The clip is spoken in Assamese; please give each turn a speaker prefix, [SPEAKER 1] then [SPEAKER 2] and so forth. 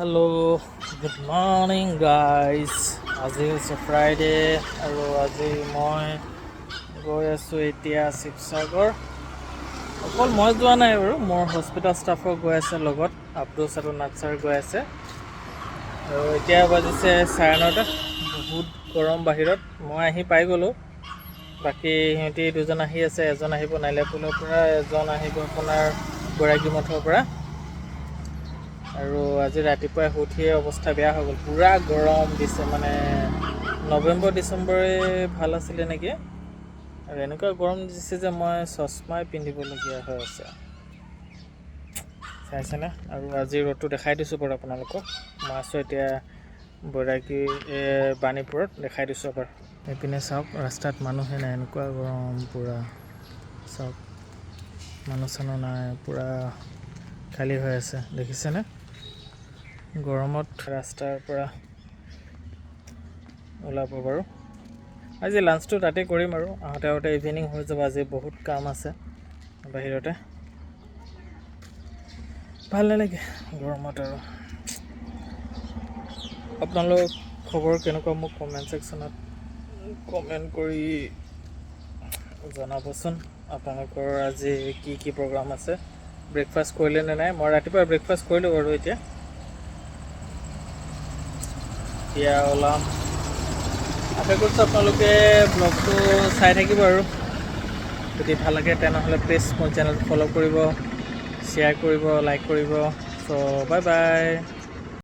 [SPEAKER 1] Hello, good morning guys. আজি হৈছে ফ্ৰাইডে আৰু আজি মই গৈ আছোঁ এতিয়া শিৱসাগৰ। অকল মই যোৱা নাই বাৰু, মোৰ হস্পিটেল ষ্টাফো গৈ আছে লগত, আব্দুছ আৰু নাটছাৰ গৈ আছে। আৰু এতিয়া বাজিছে 9:30, বহুত গৰম বাহিৰত। মই আহি পাই গ'লোঁ, বাকী সিহঁতি দুজন আহি আছে, এজন আহিব নাইলাপুলৰ পৰা, এজন আহিব আপোনাৰ বৈৰাগী মঠৰ পৰা। আৰু আজি ৰাতিপুৱাই উঠিয়ে অৱস্থা বেয়া হৈ গ'ল, পূৰা গৰম দিছে, মানে নৱেম্বৰ ডিচেম্বৰে ভাল আছিলে নেকি। আৰু এনেকুৱা গৰম দিছে যে মই চশমাই পিন্ধিবলগীয়া হৈ আছে, চাইছেনে। আৰু আজি ৰ'দটো দেখাই দিছোঁ বাৰু আপোনালোকক। মই আছোঁ এতিয়া বৈৰাগী বাণীপুৰত, দেখাই দিছোঁ বাৰু। এইপিনে চাওক, ৰাস্তাত মানুহে নাই, এনেকুৱা গৰম পূৰা। চাওক, মানুহ চানুহ নাই, পূৰা খালী হৈ আছে, দেখিছেনে। গৰমত ৰাস্তাৰ পৰা ওলাব বাৰু। আজি লাঞ্চটো তাতে কৰিম আৰু আহোঁতে আহোঁতে ইভিনিং হৈ যাব। আজি বহুত কাম আছে বাহিৰতে, ভাল নালাগে গৰমত। আৰু আপোনালোক খবৰ কেনেকুৱা মোক কমেণ্ট ছেকশ্যনত কমেণ্ট কৰি জনাবচোন। আপোনালোকৰ আজি কি কি প্ৰগ্ৰাম আছে, ব্ৰেকফাষ্ট কৰিলে নে নাই। মই ৰাতিপুৱা ব্ৰেকফাষ্ট কৰিলোঁ বাৰু। এতিয়া ওলাম। আশা কৰিছোঁ আপোনালোকে ব্লগটো চাই থাকিব, আৰু যদি ভাল লাগে তেনেহ'লে প্লিজ মোৰ চেনেলটো ফ'ল' কৰিব, শ্বেয়াৰ কৰিব, লাইক কৰিব। চ' বাই বাই।